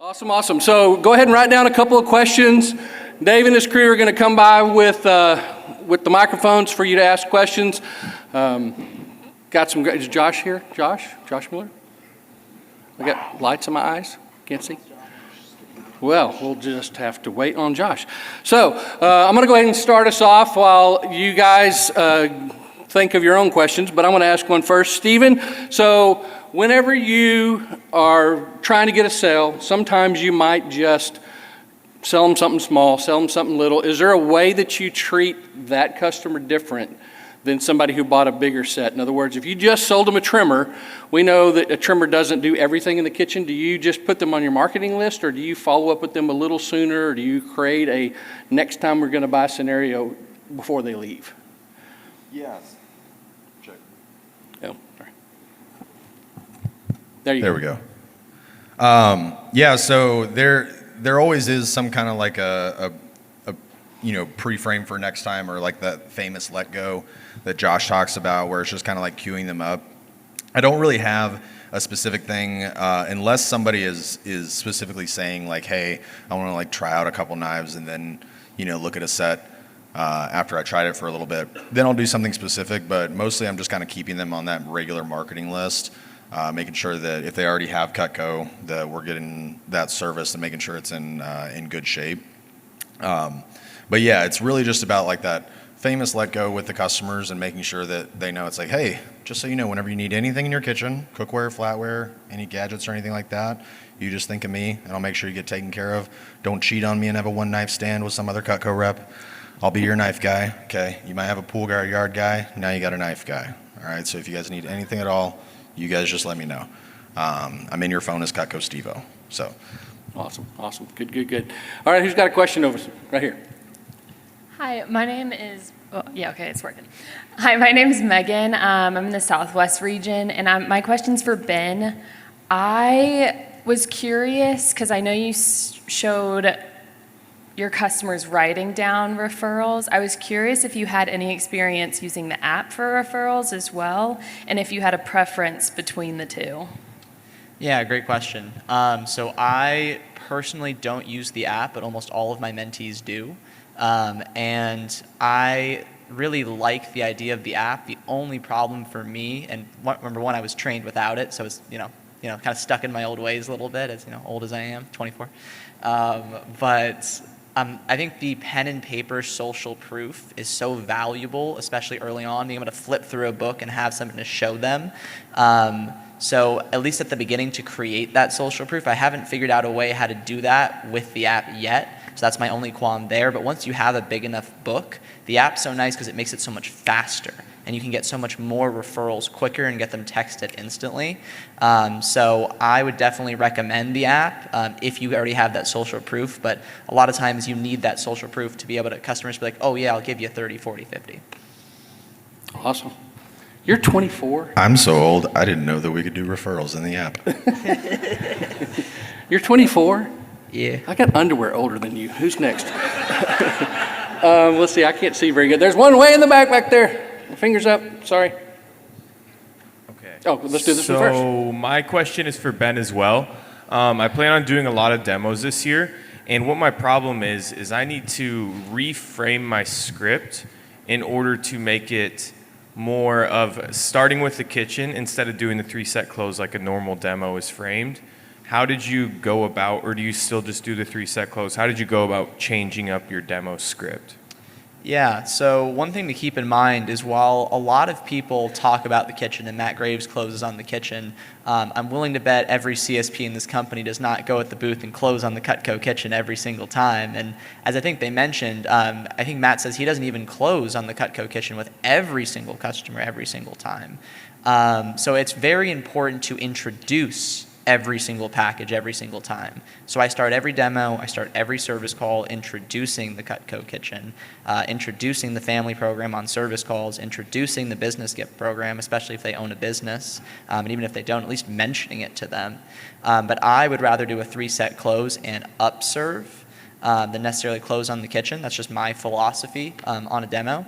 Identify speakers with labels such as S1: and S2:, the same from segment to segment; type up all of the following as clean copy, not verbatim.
S1: Awesome, awesome. So go ahead and write down a couple of questions. Dave and his crew are going to come by with the microphones for you to ask questions. Got some. Is Josh here? Josh Miller. I got lights in my eyes. Can't see. Well, we'll just have to wait on Josh. So I'm going to go ahead and start us off while you guys think of your own questions, but I'm going to ask one first. Stephen, so whenever you are trying to get a sale, sometimes you might just sell them something small, sell them something little. Is there a way that you treat that customer different than somebody who bought a bigger set? In other words, if you just sold them a trimmer, we know that a trimmer doesn't do everything in the kitchen. Do you just put them on your marketing list, or do you follow up with them a little sooner, or do you create a next time we're going to buy scenario before they leave?
S2: Yes. Check.
S1: Oh, sorry. There
S2: we go. Yeah, so there always is some kind of like a pre-frame for next time, or like that famous let go that Josh talks about, where it's just kind of like queuing them up. I don't really have a specific thing unless somebody is specifically saying like, hey, I want to like try out a couple knives and then look at a set after I tried it for a little bit. Then I'll do something specific, but mostly I'm just kind of keeping them on that regular marketing list, making sure that if they already have Cutco, that we're getting that service and making sure it's in good shape. But yeah, it's really just about like that famous let go with the customers and making sure that they know it's like, hey, just so you know, whenever you need anything in your kitchen, cookware, flatware, any gadgets or anything like that, you just think of me and I'll make sure you get taken care of. Don't cheat on me and have a one knife stand with some other Cutco rep. I'll be your knife guy, okay? You might have a pool guy or yard guy, now you got a knife guy. All right, so if you guys need anything at all, you guys just let me know. I'm in your phone as Cutco Steve-O, so.
S1: Awesome. Good. All right, who's got a question over right here?
S3: Hi, my name is, it's working. Hi, my name is Megan. I'm in the Southwest region, and my question's for Ben. I was curious, because I know you showed your customers writing down referrals. I was curious if you had any experience using the app for referrals as well, and if you had a preference between the two.
S4: Yeah, great question. So I personally don't use the app, but almost all of my mentees do. And I really like the idea of the app. The only problem for me, and number one, I was trained without it, so it's kind of stuck in my old ways a little bit, as old as I am, 24. But I think the pen and paper social proof is so valuable, especially early on, being able to flip through a book and have something to show them. So at least at the beginning, to create that social proof, I haven't figured out a way how to do that with the app yet. So that's my only qualm there. But once you have a big enough book, the app's so nice because it makes it so much faster. And you can get so much more referrals quicker and get them texted instantly. So I would definitely recommend the app if you already have that social proof. But a lot of times you need that social proof to be able to, customers be like, oh yeah, I'll give you 30, 40, 50.
S1: Awesome. You're 24?
S2: I'm so old, I didn't know that we could do referrals in the app.
S1: You're 24?
S4: Yeah.
S1: I got underwear older than you. Who's next? Let's see, I can't see very good. There's one way in the back there. Fingers up, sorry.
S5: Okay.
S1: Oh, let's do this one first.
S5: So my question is for Ben as well. I plan on doing a lot of demos this year, and what my problem is I need to reframe my script in order to make it more of starting with the kitchen instead of doing the 3-set close like a normal demo is framed. How did you go about, or do you still just do the 3-set close? How did you go about changing up your demo script?
S4: Yeah, so one thing to keep in mind is while a lot of people talk about the kitchen and Matt Graves closes on the kitchen, I'm willing to bet every CSP in this company does not go at the booth and close on the Cutco kitchen every single time. And as I think they mentioned, I think Matt says he doesn't even close on the Cutco kitchen with every single customer every single time. So it's very important to introduce every single package every single time. So I start every demo, I start every service call introducing the Cutco kitchen, introducing the family program on service calls, introducing the business gift program, especially if they own a business, and even if they don't, at least mentioning it to them. But I would rather do a 3-set close and upserve than necessarily close on the kitchen. That's just my philosophy on a demo.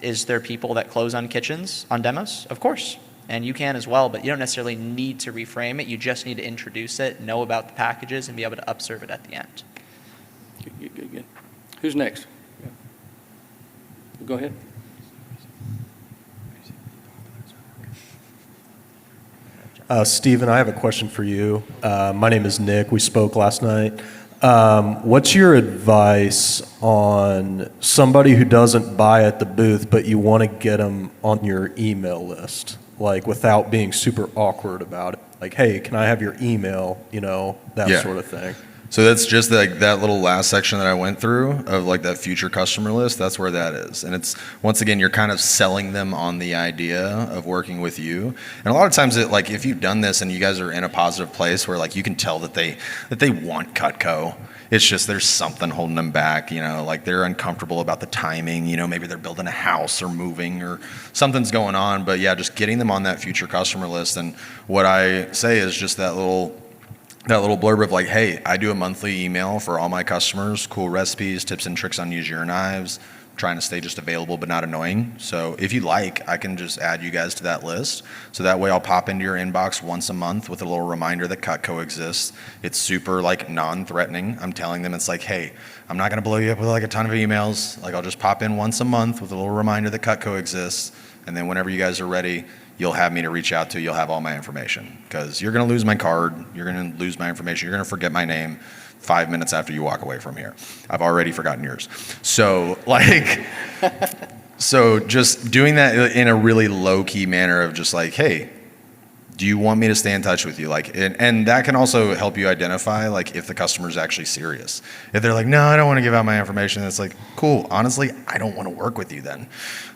S4: Is there people that close on kitchens on demos? Of course. and you can as well, but you don't necessarily need to reframe it. You just need to introduce it, know about the packages, and be able to upserve it at the end.
S1: Good. Who's next? Go ahead.
S6: Stephen, I have a question for you. My name is Nick. We spoke last night. What's your advice on somebody who doesn't buy at the booth, but you want to get them on your email list, like without being super awkward about it? Like, hey, can I have your email? That
S2: Yeah.
S6: sort of thing.
S2: So that's just like that little last section that I went through of like that future customer list. That's where that is. And it's, once again, you're kind of selling them on the idea of working with you. And a lot of times like if you've done this and you guys are in a positive place where like you can tell that they want Cutco, it's just there's something holding them back, like they're uncomfortable about the timing, maybe they're building a house or moving or something's going on. But yeah, just getting them on that future customer list. And what I say is just that little blurb of like, hey, I do a monthly email for all my customers, cool recipes, tips and tricks on using your knives, trying to stay just available but not annoying. So if you like, I can just add you guys to that list. So that way I'll pop into your inbox once a month with a little reminder that Cutco exists. It's super like non-threatening. I'm telling them it's like, hey, I'm not gonna blow you up with like a ton of emails. Like I'll just pop in once a month with a little reminder that Cutco exists. And then whenever you guys are ready, you'll have me to reach out to. You'll have all my information, because you're going to lose my card. You're going to lose my information. You're going to forget my name 5 minutes after you walk away from here. I've already forgotten yours. So so just doing that in a really low key manner of just like, hey, do you want me to stay in touch with you? Like, and that can also help you identify like if the customer's actually serious. If they're like, no, I don't want to give out my information, it's like, cool, honestly, I don't want to work with you then.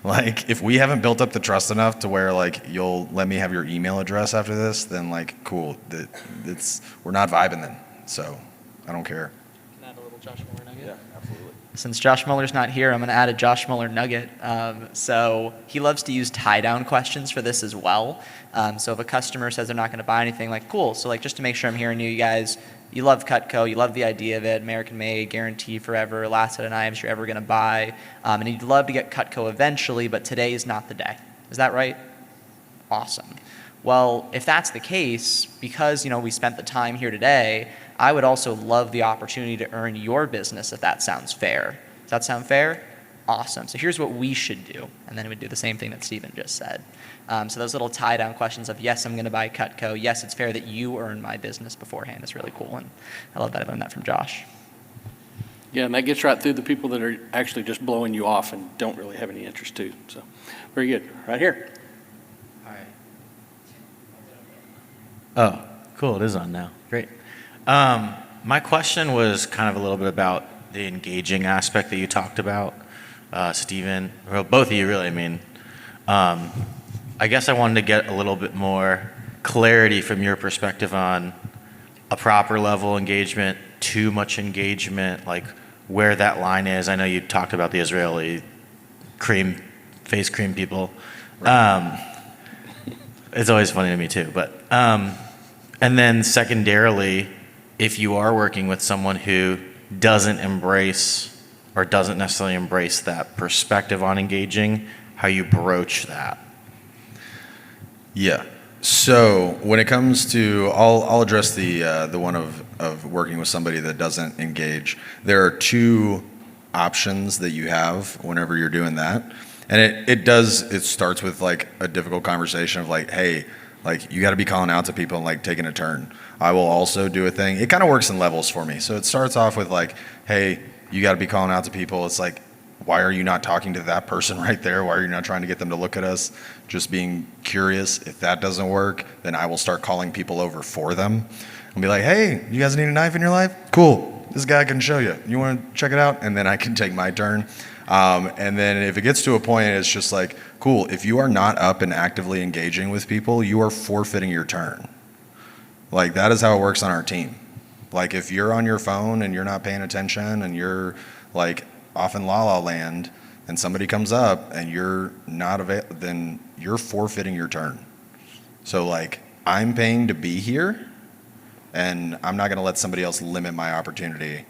S2: Like, if we haven't built up the trust enough to where like you'll let me have your email address after this, then like, cool, we're not vibing then. So I don't care.
S4: Can I add a little Josh Muller nugget? Yeah, absolutely. Since Josh Muller's not here, I'm going to add a Josh Muller nugget. So he loves to use tie-down questions for this as well. So if a customer says they're not going to buy anything, like, cool. So like, just to make sure I'm hearing you guys, you love Cutco, you love the idea of it, American made, guarantee forever, last set of knives you're ever going to buy, and you'd love to get Cutco eventually, but today is not the day. Is that right? Awesome. Well, if that's the case, because we spent the time here today, I would also love the opportunity to earn your business if that sounds fair. Does that sound fair? Awesome. So here's what we should do. And then we would do the same thing that Stephen just said. So those little tie-down questions of, yes, I'm going to buy Cutco. Yes, it's fair that you earn my business beforehand is really cool. And I love that I learned that from Josh.
S1: Yeah, and that gets right through the people that are actually just blowing you off and don't really have any interest too. So very good. Right here.
S7: All right. Oh, cool. It is on now. Great. My question was kind of a little bit about the engaging aspect that you talked about, Stephen, or both of you really. I mean, I guess I wanted to get a little bit more clarity from your perspective on a proper level engagement, too much engagement, like where that line is. I know you talked about the Israeli face cream people. It's always funny to me too, but and then secondarily, if you are working with someone who doesn't embrace or doesn't necessarily embrace that perspective on engaging, how you broach that.
S2: Yeah. So when it comes to, I'll address the one of working with somebody that doesn't engage. There are two options that you have whenever you're doing that, and it starts with like a difficult conversation of like, hey, like you got to be calling out to people and like taking a turn. I will also do a thing. It kind of works in levels for me. So it starts off with like, hey, you got to be calling out to people. It's like, why are you not talking to that person right there? Why are you not trying to get them to look at us? Just being curious. If that doesn't work, then I will start calling people over for them and be like, hey, you guys need a knife in your life? Cool. This guy can show you. You want to check it out? And then I can take my turn. And then if it gets to a point, it's just like, cool. If you are not up and actively engaging with people, you are forfeiting your turn. Like that is how it works on our team. Like if you're on your phone and you're not paying attention and you're like off in la la land and somebody comes up and you're not available, then you're forfeiting your turn. So like I'm paying to be here and I'm not going to let somebody else limit my opportunity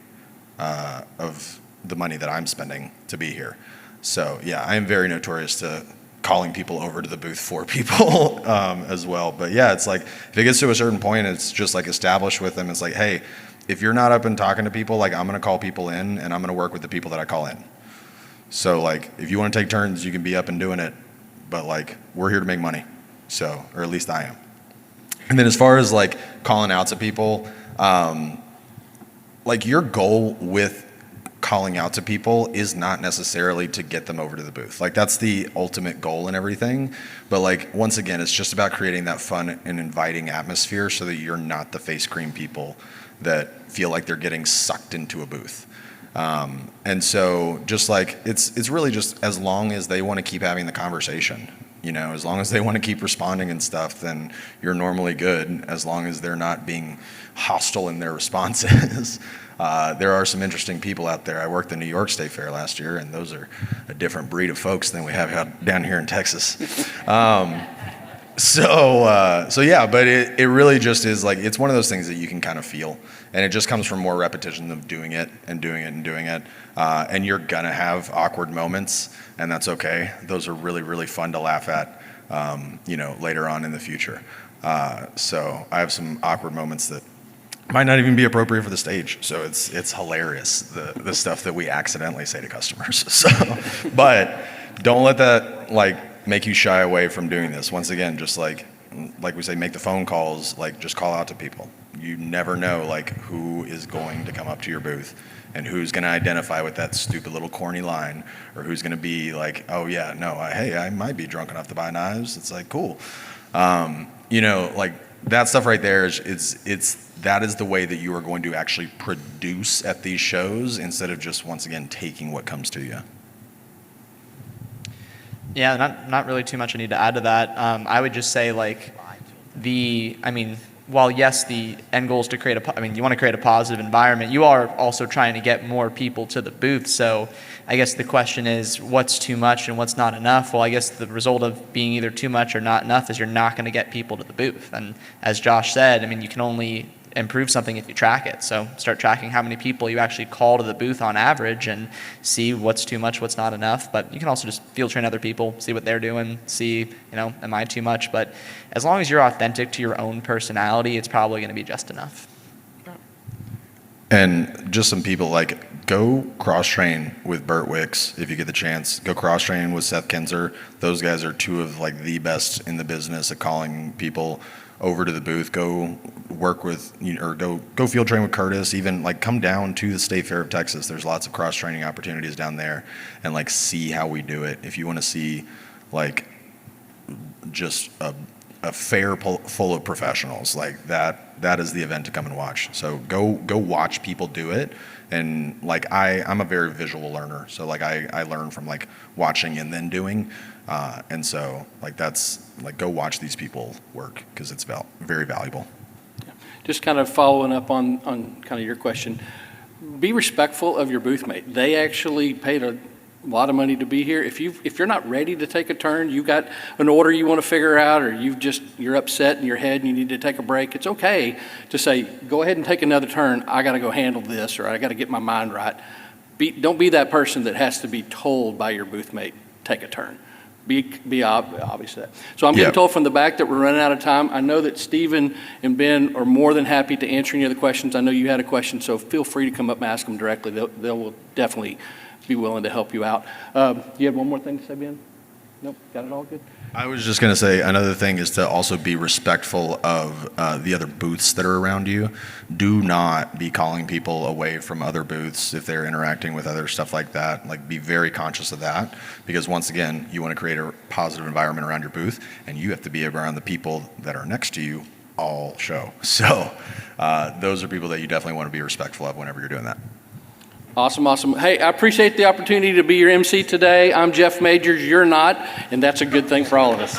S2: of the money that I'm spending to be here. So yeah, I am very notorious to calling people over to the booth for people as well. But yeah, it's like if it gets to a certain point, it's just like established with them. It's like, hey, if you're not up and talking to people, like I'm going to call people in and I'm going to work with the people that I call in. So like if you want to take turns, you can be up and doing it, but like we're here to make money. So, or at least I am. And then as far as like calling out to people, like your goal with calling out to people is not necessarily to get them over to the booth. Like that's the ultimate goal and everything. But like, once again, it's just about creating that fun and inviting atmosphere so that you're not the face cream people that feel like they're getting sucked into a booth. And so just like, it's really just as long as they want to keep having the conversation, you know, as long as they want to keep responding and stuff, then you're normally good, as long as they're not being hostile in their responses. There are some interesting people out there. I worked the New York State Fair last year, and those are a different breed of folks than we have out down here in Texas. So yeah, but it really just is like, it's one of those things that you can kind of feel, and it just comes from more repetition of doing it and doing it and doing it. And you're gonna have awkward moments, and that's okay. Those are really, really fun to laugh at, you know, later on in the future. So I have some awkward moments that might not even be appropriate for the stage. So it's hilarious, the stuff that we accidentally say to customers. So, but don't let that like make you shy away from doing this. Once again, just like we say, make the phone calls, like just call out to people. You never know like who is going to come up to your booth and who's going to identify with that stupid little corny line, or who's going to be like, oh yeah, no, hey, I might be drunk enough to buy knives. It's like, cool. You know, like that stuff right there that is the way that you are going to actually produce at these shows, instead of just, once again, taking what comes to you.
S4: Yeah, not really too much I need to add to that. I would just say like while yes, the end goal is to you want to create a positive environment, you are also trying to get more people to the booth. So I guess the question is, what's too much and what's not enough? Well, I guess the result of being either too much or not enough is you're not going to get people to the booth. And as Josh said, you can only improve something if you track it. So start tracking how many people you actually call to the booth on average, and see what's too much, what's not enough. But you can also just field train other people, see what they're doing, see, am I too much? But as long as you're authentic to your own personality, it's probably going to be just enough.
S2: And just some people, like, go cross-train with Burt Wicks if you get the chance. Go cross-train with Seth Kinzer. Those guys are two of like the best in the business at calling people over to the booth. Go work with, or go field train with Curtis. Even like come down to the State Fair of Texas. There's lots of cross-training opportunities down there, and like see how we do it. If you want to see like just a fair full of professionals, like that is the event to come and watch. So go watch people do it. And like I'm a very visual learner, so like I learn from like watching and then doing, and so like that's like, go watch these people work, because it's very valuable.
S1: Just kind of following up on kind of your question, be respectful of your booth mate. They actually paid a lot of money to be here. If you're not ready to take a turn, you got an order you want to figure out, or you're upset in your head and you need to take a break, it's okay to say, go ahead and take another turn. I got to go handle this, or I got to get my mind right. Don't be that person that has to be told by your booth mate, take a turn. Be obvious of that. So I'm getting told from the back that we're running out of time. I know that Stephen and Ben are more than happy to answer any of the questions. I know you had a question, so feel free to come up and ask them directly. They will definitely be willing to help you out. You have one more thing to say, Ben? Nope, got it all good?
S2: I was just going to say, another thing is to also be respectful of the other booths that are around you. Do not be calling people away from other booths if they're interacting with other stuff like that. Like, be very conscious of that, because once again, you want to create a positive environment around your booth, and you have to be around the people that are next to you all show. So those are people that you definitely want to be respectful of whenever you're doing that.
S1: Awesome. Hey, I appreciate the opportunity to be your MC today. I'm Jeff Majors, you're not, and that's a good thing for all of us.